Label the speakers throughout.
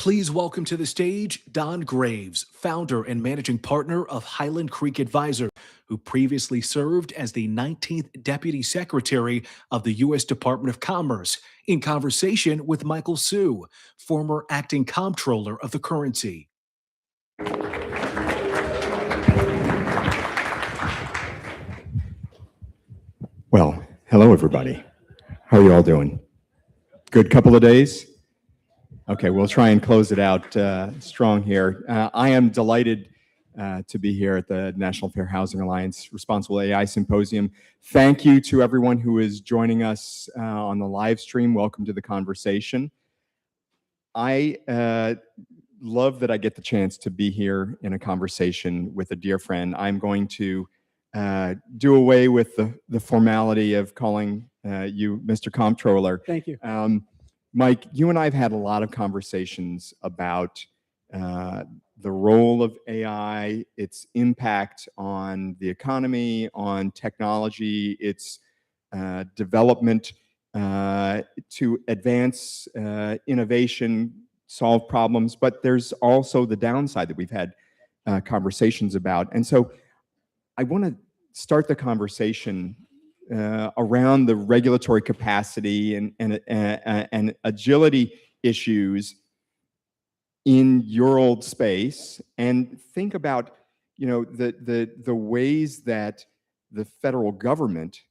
Speaker 1: Please welcome to the stage Don Graves, founder and managing partner of Highland Creek Advisors, who previously served as the 19th Deputy Secretary of the U.S. Department of Commerce, in conversation with Michael Sue, former acting Comptroller of the currency.
Speaker 2: Well, hello everybody. How are you all doing? Good couple of days? Okay, we'll try and close it out strong here. I am delighted to be here at the National Fair Housing Alliance Responsible AI Symposium. Thank you to everyone who is joining us on the live stream. Welcome to the conversation. I love that I get the chance to be here in a conversation with a dear friend. I'm going to do away with the formality of calling you Mr. Comptroller.
Speaker 3: Thank you.
Speaker 2: Mike, you and I have had a lot of conversations about the role of AI, its impact on the economy, on technology, its development to advance innovation, solve problems, but there's also the downside that we've had conversations about. And so I want to start the conversation around the regulatory capacity and agility issues in your old space, and think about, you know, the ways that the federal government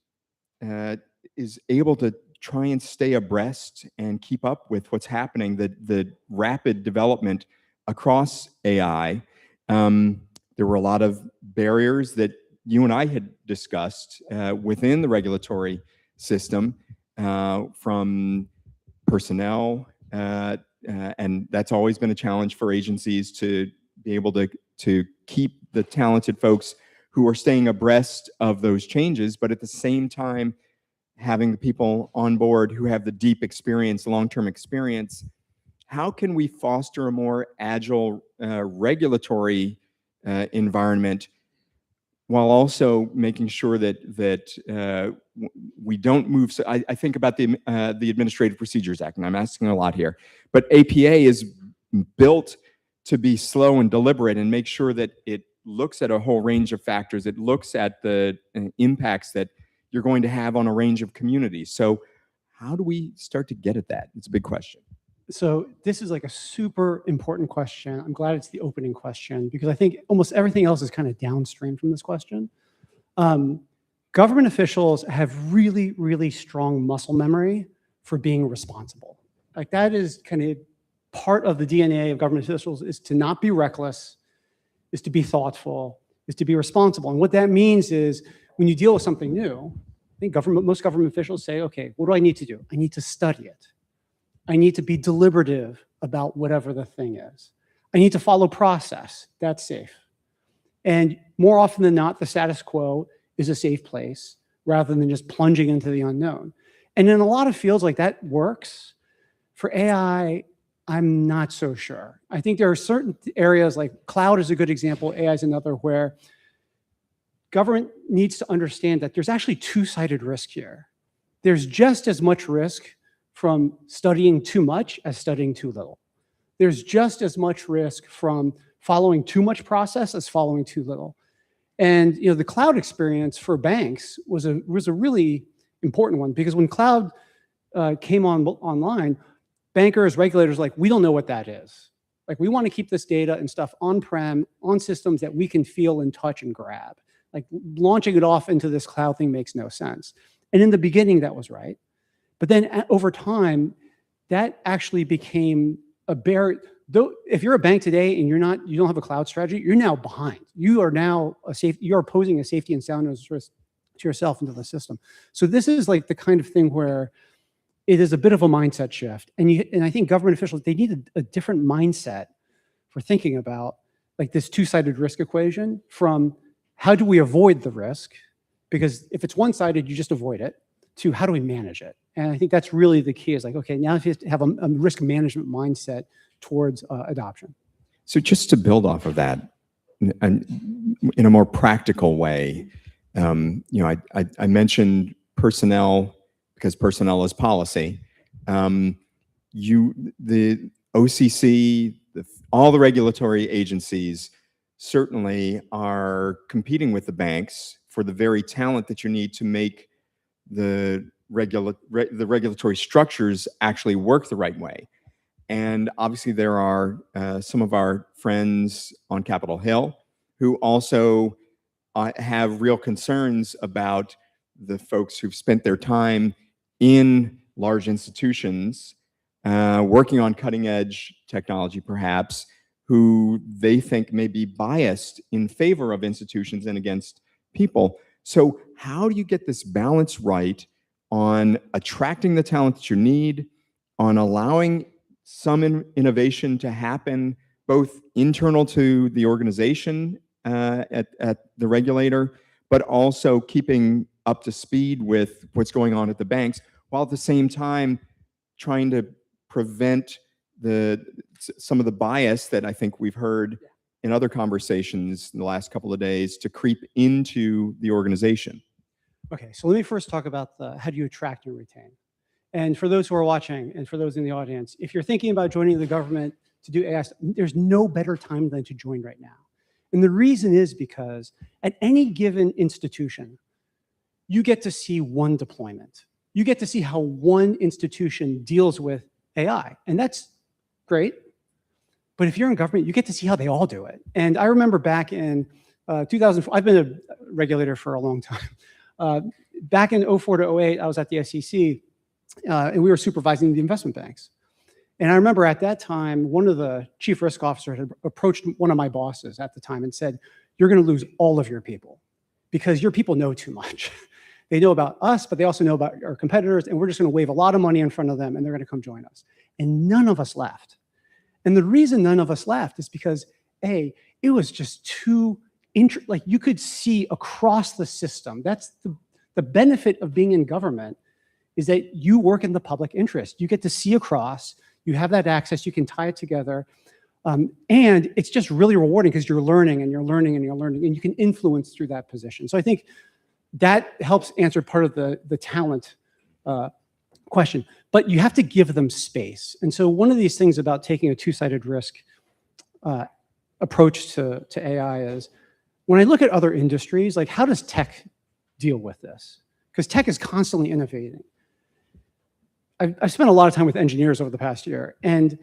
Speaker 2: is able to try and stay abreast and keep up with what's happening, the rapid development across AI. There were a lot of barriers that you and I had discussed within the regulatory system, from personnel, and that's always been a challenge for agencies to be able to keep the talented folks who are staying abreast of those changes, but at the same time having the people on board who have the deep experience, long-term experience. How can we foster a more agile regulatory environment, while also making sure that we don't move? So I think about the Administrative Procedures Act, and I'm asking a lot here, but APA is built to be slow and deliberate and make sure that it looks at a whole range of factors. It looks at the impacts that you're going to have on a range of communities. So how do we start to get at that? It's a big question.
Speaker 3: So this is like a super important question. I'm glad it's the opening question, because I think almost everything else is kind of downstream from this question. Government officials have really, really strong muscle memory for being responsible. Like, that is kind of part of the DNA of government officials, is to not be reckless, is to be thoughtful, is to be responsible. And what that means is, when you deal with something new, I think most government officials say, okay, what do I need to do? I need to study it. I need to be deliberative about whatever the thing is. I need to follow process. That's safe. And more often than not, the status quo is a safe place, rather than just plunging into the unknown. And in a lot of fields, like, that works. For AI, I'm not so sure. I think there are certain areas, like cloud is a good example, AI is another, where government needs to understand that there's actually two-sided risk here. There's just as much risk from studying too much as studying too little. There's just as much risk from following too much process as following too little. And, you know, the cloud experience for banks was a really important one, because when cloud came online, bankers, regulators, like, we don't know what that is. Like, we want to keep this data and stuff on-prem, on systems that we can feel and touch and grab. Like, launching it off into this cloud thing makes no sense. And in the beginning, that was right. But then over time, that actually became a barrier. Though, if you're a bank today and you don't have a cloud strategy, you're now behind. You are now you're posing a safety and soundness risk to yourself and to the system. So this is like the kind of thing where it is a bit of a mindset shift. And I think government officials, they need a different mindset for thinking about, like, this two-sided risk equation, from how do we avoid the risk? Because if it's one-sided, you just avoid it, to how do we manage it? And I think that's really the key, is like, okay, now if you have a risk management mindset towards adoption.
Speaker 2: So just to build off of that, and in a more practical way, you know, I mentioned personnel, because personnel is policy. OCC, all the regulatory agencies certainly are competing with the banks for the very talent that you need to make the regulatory structures actually work the right way. And obviously there are some of our friends on Capitol Hill who also have real concerns about the folks who've spent their time in large institutions working on cutting edge technology, perhaps, who they think may be biased in favor of institutions and against people. So how do you get this balance right on attracting the talent that you need, on allowing some innovation to happen, both internal to the organization at the regulator, but also keeping up to speed with what's going on at the banks, while at the same time trying to prevent some of the bias that I think we've heard in other conversations in the last couple of days to creep into the organization?
Speaker 3: Okay, so let me first talk about how do you attract and retain. And for those who are watching and for those in the audience, if you're thinking about joining the government to do AI, there's no better time than to join right now. And the reason is because at any given institution, you get to see one deployment. You get to see how one institution deals with AI, and that's great. But if you're in government, you get to see how they all do it. And I remember back in 2004, I've been a regulator for a long time. Back in 04 to 08, I was at the SEC, and we were supervising the investment banks. And I remember at that time, one of the chief risk officers had approached one of my bosses at the time and said, "You're going to lose all of your people because your people know too much. They know about us, but they also know about our competitors, and we're just going to wave a lot of money in front of them, and they're going to come join us." And none of us left. And the reason none of us left is because, A, it was just too, like you could see across the system. That's the benefit of being in government, is that you work in the public interest. You get to see across, you have that access, you can tie it together. And it's just really rewarding because you're learning and you're learning and you're learning, and you can influence through that position. So I think that helps answer part of the talent question, but you have to give them space. And so one of these things about taking a two-sided risk approach to AI is, when I look at other industries, like how does tech deal with this? Because tech is constantly innovating. I've spent a lot of time with engineers over the past year, and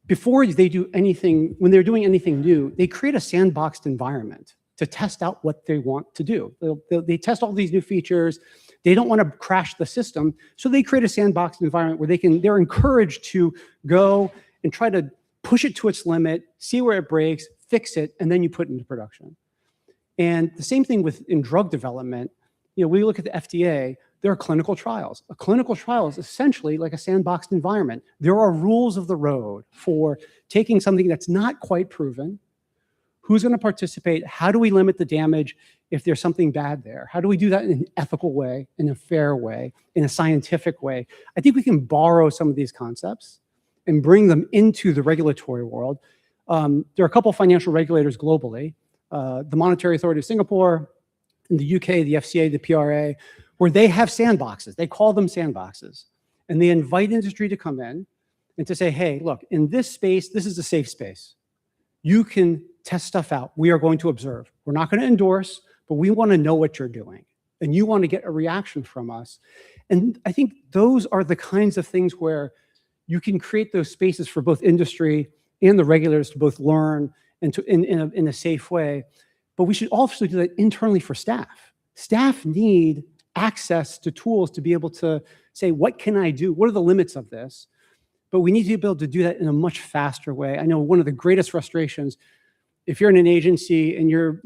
Speaker 3: before they do anything, when they're doing anything new, they create a sandboxed environment to test out what they want to do. They test all these new features. They don't want to crash the system, so they create a sandboxed environment where they're encouraged to go and try to push it to its limit, see where it breaks, fix it, and then you put it into production. And the same thing in drug development. You know, we look at the FDA, there are clinical trials. A clinical trial is essentially like a sandboxed environment. There are rules of the road for taking something that's not quite proven. Who's going to participate? How do we limit the damage if there's something bad there? How do we do that in an ethical way, in a fair way, in a scientific way? I think we can borrow some of these concepts and bring them into the regulatory world. There are a couple of financial regulators globally, the Monetary Authority of Singapore, in the UK, the FCA, the PRA, where they have sandboxes. They call them sandboxes. And they invite industry to come in and to say, hey, look, in this space, this is a safe space. You can test stuff out. We are going to observe. We're not going to endorse, but we want to know what you're doing. And you want to get a reaction from us. And I think those are the kinds of things where you can create those spaces for both industry and the regulators to both learn and to in a safe way. But we should also do that internally for staff. Staff need access to tools to be able to say, what can I do? What are the limits of this? But we need to be able to do that in a much faster way. I know one of the greatest frustrations, if you're in an agency and you're,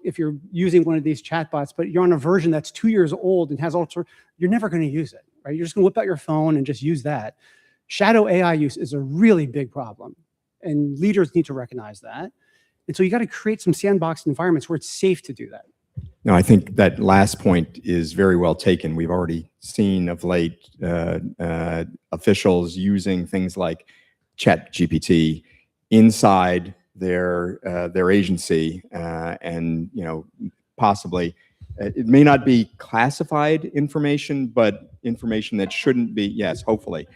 Speaker 3: if you're using one of these chatbots, but you're on a version that's 2 years old and has all sorts, you're never going to use it, right? You're just going to whip out your phone and just use that. Shadow AI use is a really big problem, and leaders need to recognize that. And so you got to create some sandbox environments where it's safe to do that.
Speaker 2: No, I think that last point is very well taken. We've already seen of late officials using things like ChatGPT inside their agency, and possibly it may not be classified information, but information that shouldn't be. Yes, hopefully.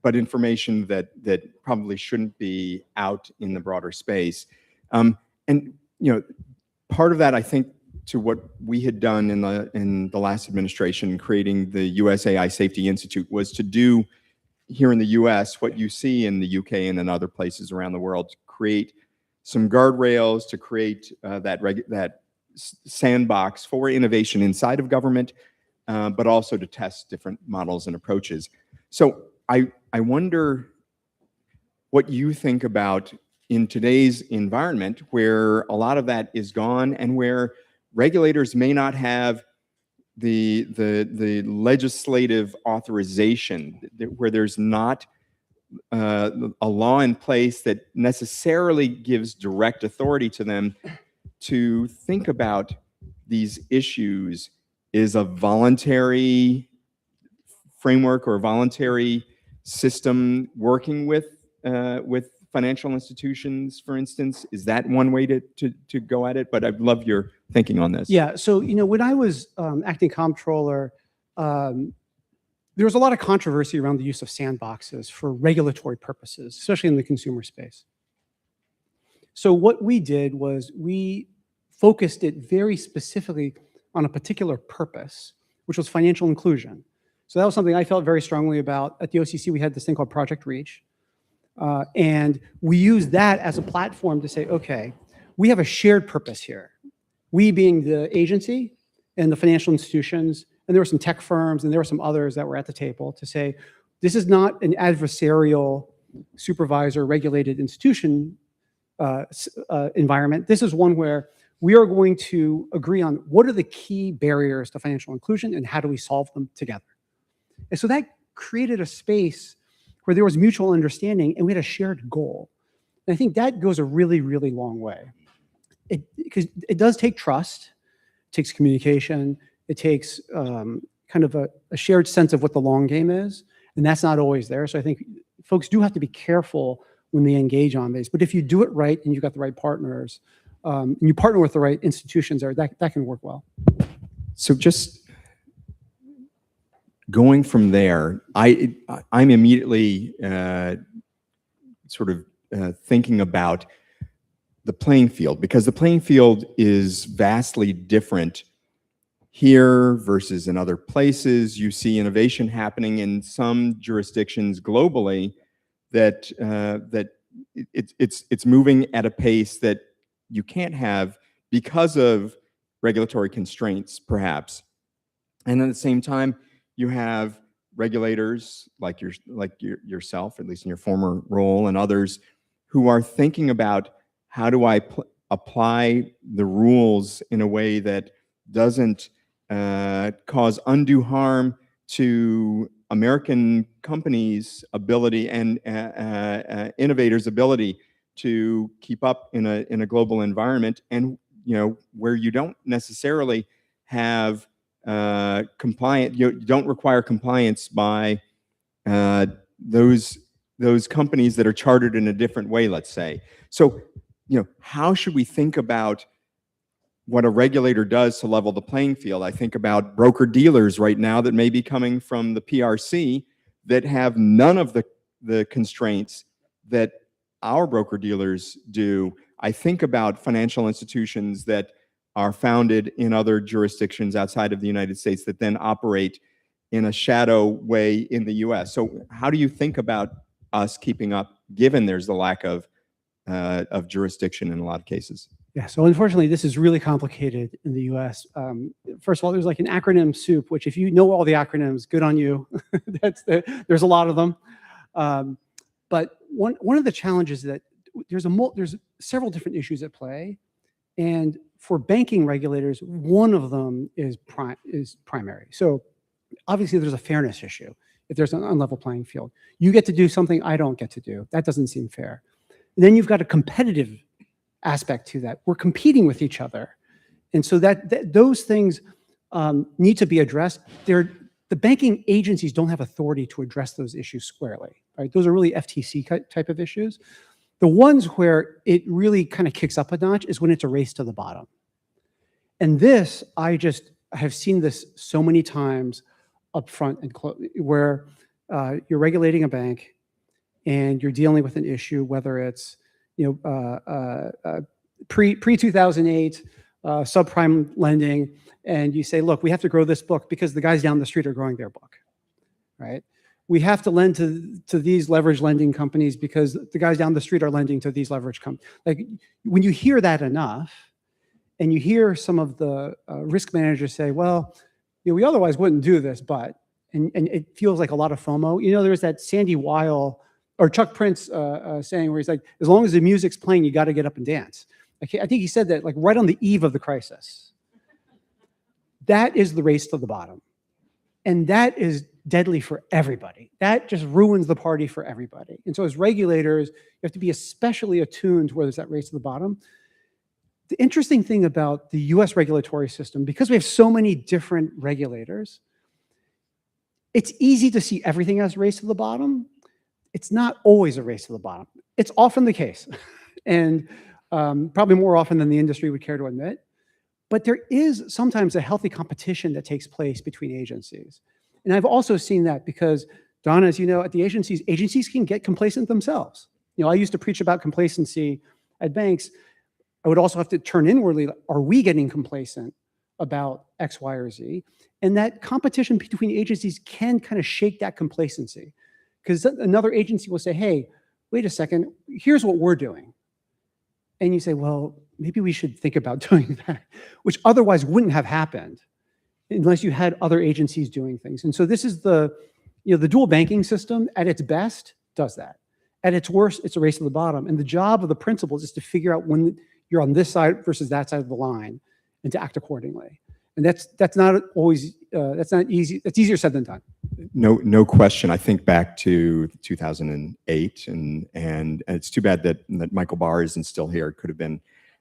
Speaker 2: but information that probably shouldn't be out in the broader space. And part of that, I think, to what we had done in the last administration, creating the US AI Safety Institute, was to do here in the US what you see in the UK and in other places around the world, to create some guardrails, to create that sandbox for innovation inside of government, but also to test different models and approaches. So I wonder what you think about in today's environment, where a lot of that is gone and where regulators may not have the legislative authorization, where there's not a law in place that necessarily gives direct authority to them to think about these issues. Is a voluntary framework or a voluntary system working with financial institutions, for instance? Is that one way to go at it? But I'd love your thinking on this.
Speaker 3: Yeah, so when I was acting comptroller, there was a lot of controversy around the use of sandboxes for regulatory purposes, especially in the consumer space. So what we did was we focused it very specifically on a particular purpose, which was financial inclusion. So that was something I felt very strongly about. At the OCC, we had this thing called Project Reach. And we used that as a platform to say, okay, we have a shared purpose here. We being the agency and the financial institutions, and there were some tech firms and there were some others that were at the table to say, this is not an adversarial supervisor regulated institution environment. This is one where we are going to agree on what are the key barriers to financial inclusion and how do we solve them together. And so that created a space where there was mutual understanding and we had a shared goal. And I think that goes a really, really long way. Because it does take trust, it takes communication, it takes kind of a shared sense of what the long game is, and that's not always there. So I think folks do have to be careful when they engage on this. But if you do it right and you've got the right partners, and you partner with the right institutions, that can work well.
Speaker 2: So just going from there, I'm immediately thinking about the playing field, because the playing field is vastly different here versus in other places. You see innovation happening in some jurisdictions globally that it's moving at a pace that you can't have because of regulatory constraints, perhaps. And at the same time, you have regulators like yourself, at least in your former role, and others who are thinking about, how do I apply the rules in a way that doesn't cause undue harm to American companies' ability and innovators' ability to keep up in a global environment, and where you don't necessarily have compliant, you don't require compliance by those companies that are chartered in a different way, let's say. So, how should we think about what a regulator does to level the playing field? I think about broker-dealers right now that may be coming from the PRC that have none of the constraints that our broker-dealers do. I think about financial institutions that are founded in other jurisdictions outside of the United States that then operate in a shadow way in the US. So how do you think about us keeping up, given there's the lack of jurisdiction in a lot of cases?
Speaker 3: Yeah, so unfortunately, this is really complicated in the US. First of all, there's like an acronym soup, which if you know all the acronyms, good on you. There's a lot of them. But one of the challenges that there's several different issues at play. And for banking regulators, one of them is primary. So obviously, there's a fairness issue. If there's an unlevel playing field, you get to do something I don't get to do. That doesn't seem fair. And then you've got a competitive aspect to that. We're competing with each other. And so those things need to be addressed. The banking agencies don't have authority to address those issues squarely, right? Those are really FTC type of issues. The ones where it really kind of kicks up a notch is when it's a race to the bottom. And this, I have seen this so many times up front and where you're regulating a bank and you're dealing with an issue, whether it's pre-2008 subprime lending, and you say, look, we have to grow this book because the guys down the street are growing their book, right? We have to lend to these leverage lending companies because the guys down the street are lending to these leverage companies. Like, when you hear that enough, and you hear some of the risk managers say, well, we otherwise wouldn't do this, but, and it feels like a lot of FOMO. There's that Sandy Weil or Chuck Prince saying where he's like, as long as the music's playing, you got to get up and dance. I think he said that like right on the eve of the crisis. That is the race to the bottom. And that is deadly for everybody. That just ruins the party for everybody. And so as regulators, you have to be especially attuned to where there's that race to the bottom. The interesting thing about the US regulatory system, because we have so many different regulators, it's easy to see everything as a race to the bottom. It's not always a race to the bottom. It's often the case, and probably more often than the industry would care to admit. But there is sometimes a healthy competition that takes place between agencies. And I've also seen that because, Donna, as you know, at the agencies can get complacent themselves. I used to preach about complacency at banks. I would also have to turn inwardly, are we getting complacent about X, Y, or Z? And that competition between agencies can kind of shake that complacency, because another agency will say, hey, wait a second, here's what we're doing. And you say, well, maybe we should think about doing that, which otherwise wouldn't have happened unless you had other agencies doing things. And so this is the dual banking system at its best does that. At its worst, it's a race to the bottom. And the job of the principals is to figure out when you're on this side versus that side of the line and to act accordingly. And that's not always, that's not easy. That's easier said than done.
Speaker 2: No question. I think back to 2008, and it's too bad that Michael Barr isn't still here. It could have been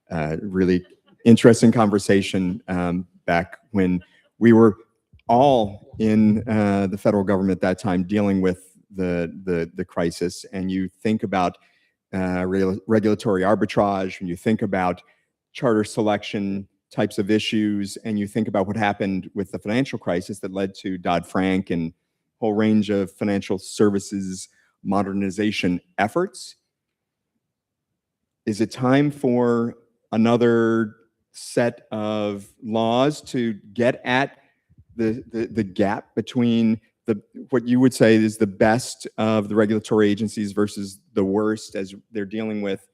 Speaker 2: a really interesting conversation back when we were all in the federal government at that time dealing with the crisis. And you think about regulatory arbitrage, when you think about charter selection types of issues, and you think about what happened with the financial crisis that led to Dodd-Frank and a whole range of financial services modernization efforts. Is it time for another set of laws to get at the gap between what you would say is the best of the regulatory agencies versus the worst, as they're dealing with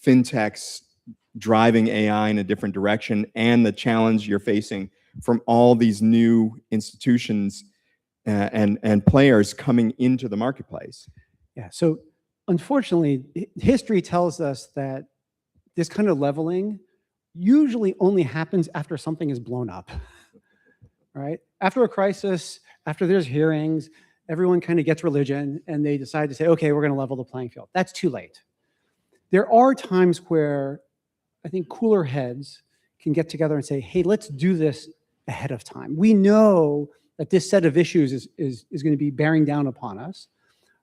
Speaker 2: fintechs driving AI in a different direction, and the challenge you're facing from all these new institutions and players coming into the marketplace?
Speaker 3: Yeah, so unfortunately, history tells us that this kind of leveling usually only happens after something is blown up, right? After a crisis, after there's hearings, everyone kind of gets religion and they decide to say, okay, we're going to level the playing field. That's too late. There are times where I think cooler heads can get together and say, hey, let's do this ahead of time. We know that this set of issues is going to be bearing down upon us,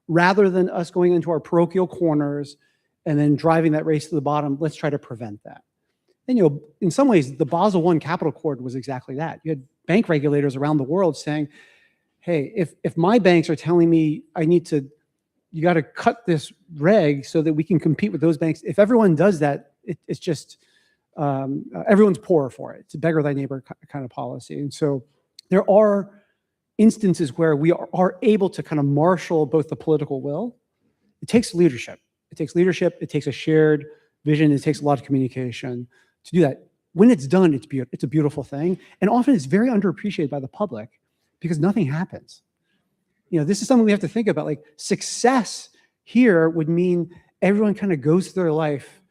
Speaker 3: rather than us going into our parochial corners and then driving that race to the bottom. Let's try to prevent that. And in some ways, the Basel I Capital Accord was exactly that. You had bank regulators around the world saying, hey, if my banks are telling me you got to cut this reg so that we can compete with those banks, if everyone does that, it's just, everyone's poorer for it. It's a beggar thy neighbor kind of policy. And so there are instances where we are able to kind of marshal both the political will. It takes leadership. It takes leadership. It takes a shared vision. It takes a lot of communication to do that. When it's done, it's a beautiful thing. And often it's very underappreciated by the public because nothing happens. This is something we have to think about. Like, success here would mean everyone kind of goes through their life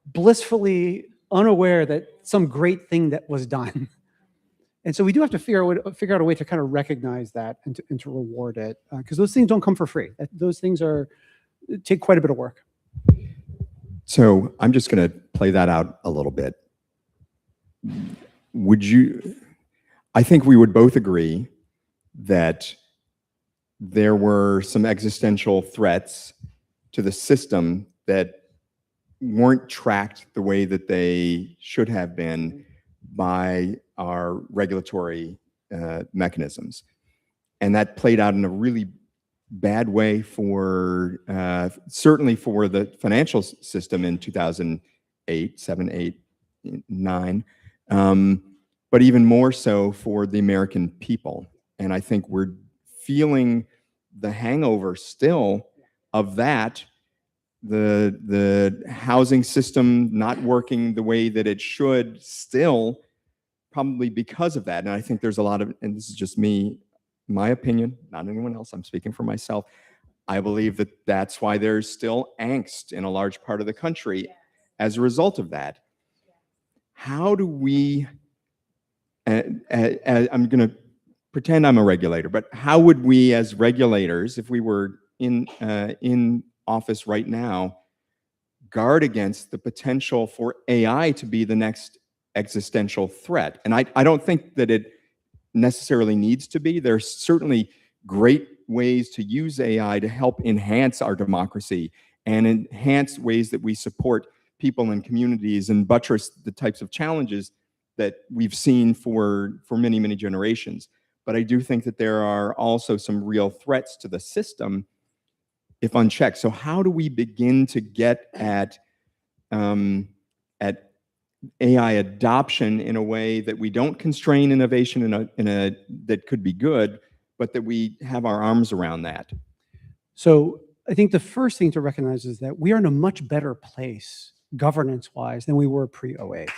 Speaker 3: blissfully unaware that some great thing that was done. And so we do have to figure out a way to kind of recognize that and to reward it, because those things don't come for free. Those things take quite a bit of work.
Speaker 2: So I'm just going to play that out a little bit. I think we would both agree that there were some existential threats to the system that weren't tracked the way that they should have been by our regulatory mechanisms. And that played out in a really bad way for certainly for the financial system in 2008, 7, 8, 9, but even more so for the American people. And I think we're feeling the hangover still of that. The housing system not working the way that it should still, probably because of that. And I think there's a lot of, and this is just me, my opinion, not anyone else, I'm speaking for myself. I believe that that's why there's still angst in a large part of the country as a result of that. How do we, I'm going to pretend I'm a regulator, but how would we as regulators, if we were in office right now, guard against the potential for AI to be the next existential threat? And I don't think that it necessarily needs to be. There's certainly great ways to use AI to help enhance our democracy and enhance ways that we support people and communities and buttress the types of challenges that we've seen for many, many generations. But I do think that there are also some real threats to the system if unchecked. So how do we begin to get at AI adoption in a way that we don't constrain innovation in a that could be good, but that we have our arms around that?
Speaker 3: So I think the first thing to recognize is that we are in a much better place governance-wise than we were pre-08.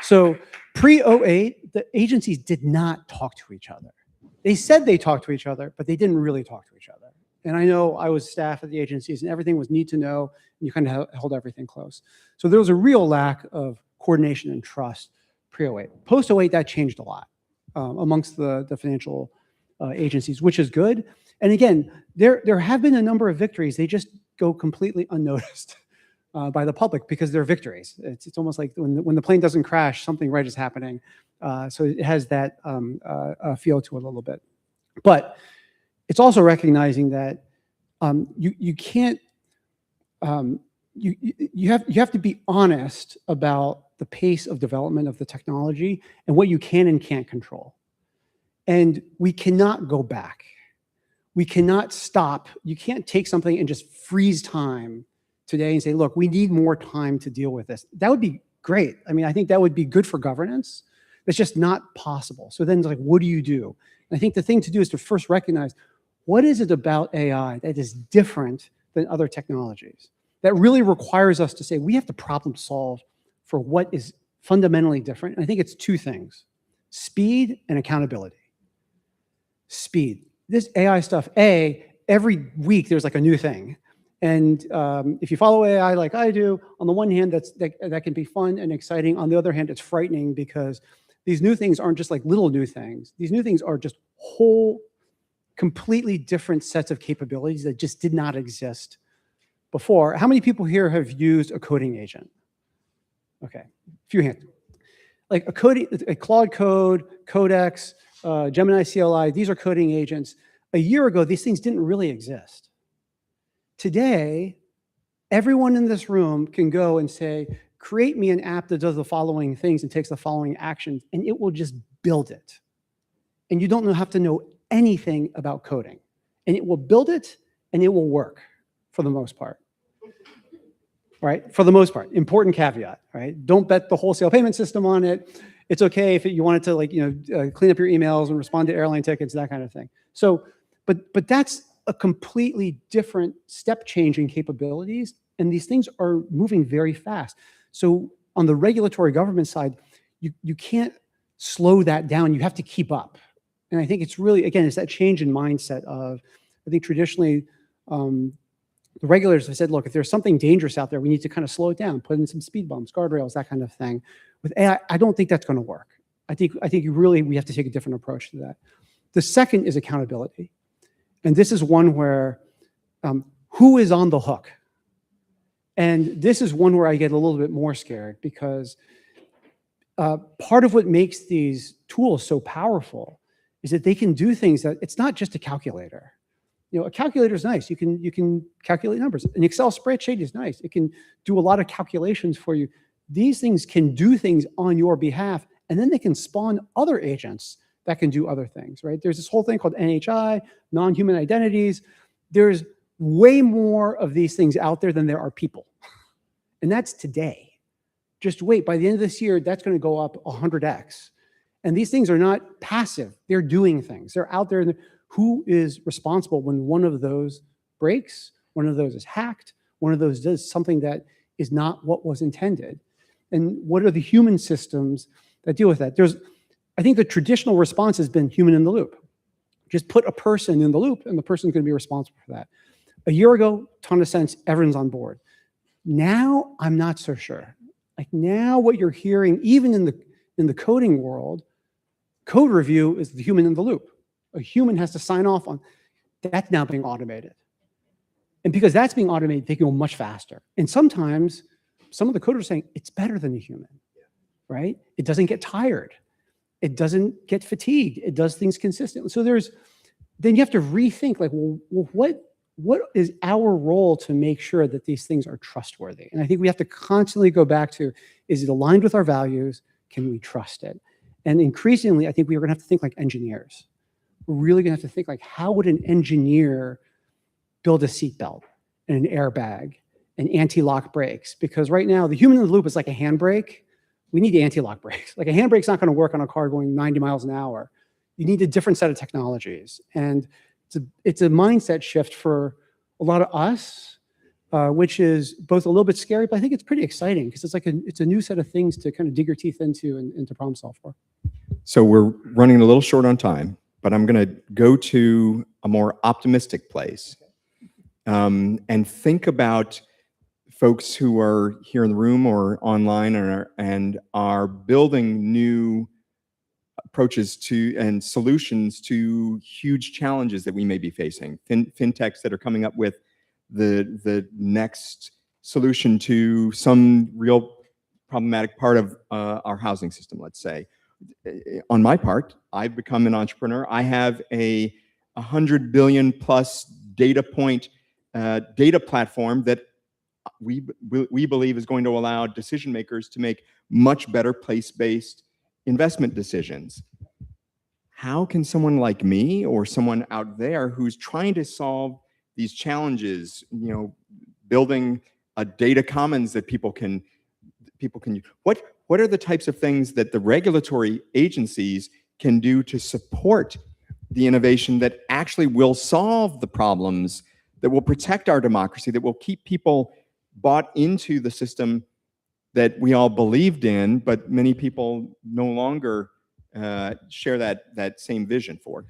Speaker 3: So pre-08, the agencies did not talk to each other. They said they talked to each other, but they didn't really talk to each other. And I know I was staff at the agencies and everything was need to know, and you kind of held everything close. So there was a real lack of coordination and trust pre-08. Post-08, that changed a lot amongst the financial agencies, which is good. And again, there have been a number of victories. They just go completely unnoticed by the public because they're victories. It's almost like when the plane doesn't crash, something right is happening. So it has that feel to it a little bit. But it's also recognizing that you can't, you have to be honest about the pace of development of the technology and what you can and can't control. And we cannot go back. We cannot stop. You can't take something and just freeze time today and say, look, we need more time to deal with this. That would be great. I mean, I think that would be good for governance. It's just not possible. So then it's like, what do you do? And I think the thing to do is to first recognize, what is it about AI that is different than other technologies that really requires us to say, we have to problem solve for what is fundamentally different? And I think it's two things: speed and accountability. Speed. This AI stuff, every week there's like a new thing. And if you follow AI like I do, on the one hand, that can be fun and exciting. On the other hand, it's frightening because these new things aren't just like little new things. These new things are just whole, completely different sets of capabilities that just did not exist before. How many people here have used a coding agent? Okay, a few hands. Like a Claude Code, Codex, Gemini CLI, these are coding agents. A year ago, these things didn't really exist. Today, everyone in this room can go and say, create me an app that does the following things and takes the following actions, and it will just build it. And you don't have to know anything about coding. And it will build it, and it will work for the most part. Right? For the most part. Important caveat, right? Don't bet the wholesale payment system on it. It's okay if you wanted to, like, clean up your emails and respond to airline tickets, that kind of thing. So, but that's a completely different step change in capabilities, and these things are moving very fast. So on the regulatory government side, you can't slow that down. You have to keep up. And I think it's really, again, it's that change in mindset of, I think traditionally, the regulators have said, look, if there's something dangerous out there, we need to kind of slow it down, put in some speed bumps, guardrails, that kind of thing. With AI, I don't think that's going to work. I think we have to take a different approach to that. The second is accountability. And this is one where who is on the hook? And this is one where I get a little bit more scared because part of what makes these tools so powerful is that they can do things that it's not just a calculator. A calculator is nice. You can calculate numbers. An Excel spreadsheet is nice. It can do a lot of calculations for you. These things can do things on your behalf, and then they can spawn other agents that can do other things, right? There's this whole thing called NFHA, non-human identities. there's way more of these things out there than there are people. And that's today. Just wait, by the end of this year, that's going to go up 100x. And these things are not passive. They're doing things. They're out there. Who is responsible when one of those breaks, one of those is hacked, one of those does something that is not what was intended? And what are the human systems that deal with that? I think the traditional response has been human in the loop. Just put a person in the loop and the person's going to be responsible for that. A year ago, ton of sense, everyone's on board. Now, I'm not so sure. Like now what you're hearing, even in the coding world, code review is the human in the loop. A human has to sign off on, that's now being automated. And because that's being automated, they can go much faster. And sometimes some of the coders are saying it's better than a human, right? It doesn't get tired. It doesn't get fatigued. It does things consistently. So then you have to rethink like, well, what is our role to make sure that these things are trustworthy? And I think we have to constantly go back to, is it aligned with our values? Can we trust it? And increasingly, I think we are gonna have to think like engineers. We're really gonna have to think like, how would an engineer build a seatbelt and an airbag and anti-lock brakes? Because right now, the human in the loop is like a handbrake. We need anti-lock brakes. Like a handbrake's not gonna work on a car going 90 miles an hour. You need a different set of technologies. And it's a mindset shift for a lot of us, which is both a little bit scary, but I think it's pretty exciting because it's a new set of things to kind of dig your teeth into and to problem solve for.
Speaker 2: So we're running a little short on time, but I'm going to go to a more optimistic place and think about folks who are here in the room or online and are building new approaches to and solutions to huge challenges that we may be facing. Fintechs that are coming up with the next solution to some real problematic part of our housing system, let's say. On my part, I've become an entrepreneur. I have a 100 billion plus data point data platform that we believe is going to allow decision makers to make much better place-based investment decisions. How can someone like me or someone out there who's trying to solve these challenges, building a data commons that people can use, what are the types of things that the regulatory agencies can do to support the innovation that actually will solve the problems, that will protect our democracy, that will keep people bought into the system that we all believed in, but many people no longer share that same vision for?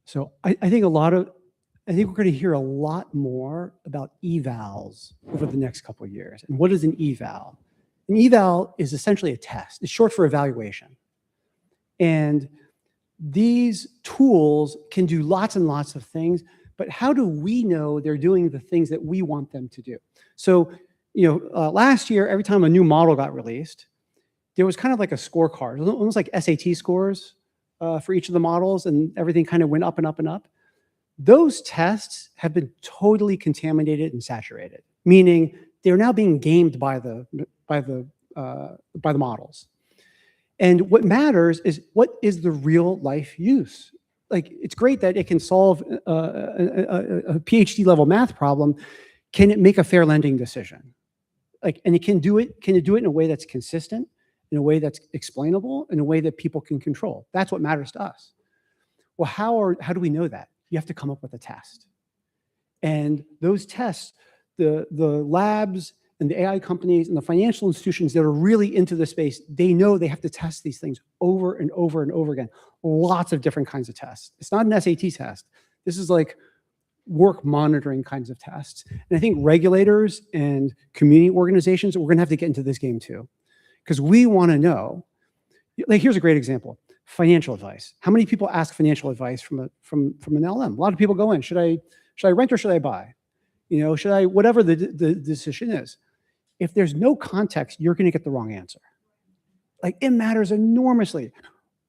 Speaker 3: So I think we're going to hear a lot more about evals over the next couple of years. And what is an eval? An eval is essentially a test. It's short for evaluation. And these tools can do lots and lots of things, but how do we know they're doing the things that we want them to do? So, last year, every time a new model got released, there was kind of like a scorecard, almost like SAT scores for each of the models, and everything kind of went up and up and up. Those tests have been totally contaminated and saturated, meaning they're now being gamed by the models. And what matters is, what is the real life use? Like, it's great that it can solve a PhD level math problem. Can it make a fair lending decision? And can it do it in a way that's consistent, in a way that's explainable, in a way that people can control? That's what matters to us. Well, how do we know that? You have to come up with a test. And those tests, the labs and the AI companies and the financial institutions that are really into the space, they know they have to test these things over and over and over again. Lots of different kinds of tests. It's not an SAT test. This is like work monitoring kinds of tests. And I think regulators and community organizations, we're going to have to get into this game too. Because we want to know, like, here's a great example. Financial advice. How many people ask financial advice from an LM? A lot of people go in, should I rent or should I buy? Should I, whatever the decision is. If there's no context, you're going to get the wrong answer. Like, it matters enormously.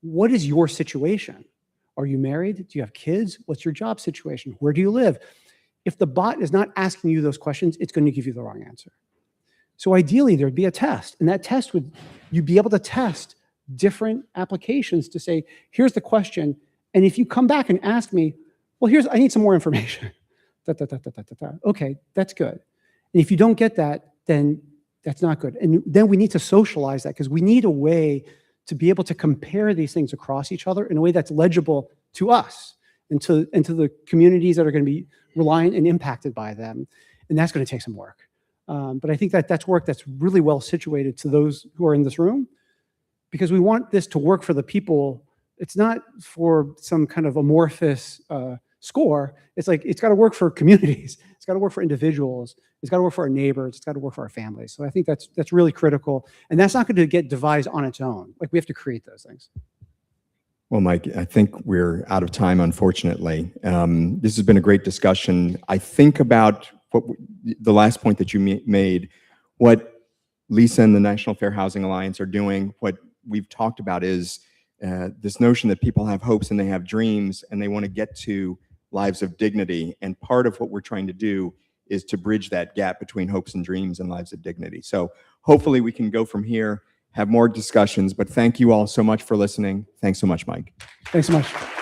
Speaker 3: What is your situation? Are you married? Do you have kids? What's your job situation? Where do you live? If the bot is not asking you those questions, it's going to give you the wrong answer. So ideally, there'd be a test, and that test you'd be able to test different applications to say, here's the question, and if you come back and ask me, well, I need some more information. Okay, that's good. And if you don't get that, then that's not good. And then we need to socialize that, because we need a way to be able to compare these things across each other in a way that's legible to us and to the communities that are going to be reliant and impacted by them. And that's going to take some work. But I think that's work that's really well situated to those who are in this room, because we want this to work for the people. It's not for some kind of amorphous score. It's like, it's got to work for communities. It's got to work for individuals. It's got to work for our neighbors. It's got to work for our families. So I think that's really critical. And that's not going to get devised on its own. Like, we have to create those things.
Speaker 2: Well, Mike, I think we're out of time, unfortunately. This has been a great discussion. I think about the last point that you made, what Lisa and the National Fair Housing Alliance are doing, what we've talked about is this notion that people have hopes and they have dreams and they want to get to lives of dignity. And part of what we're trying to do is to bridge that gap between hopes and dreams and lives of dignity. So hopefully we can go from here, have more discussions, but thank you all so much for listening. Thanks so much, Mike.
Speaker 3: Thanks so much.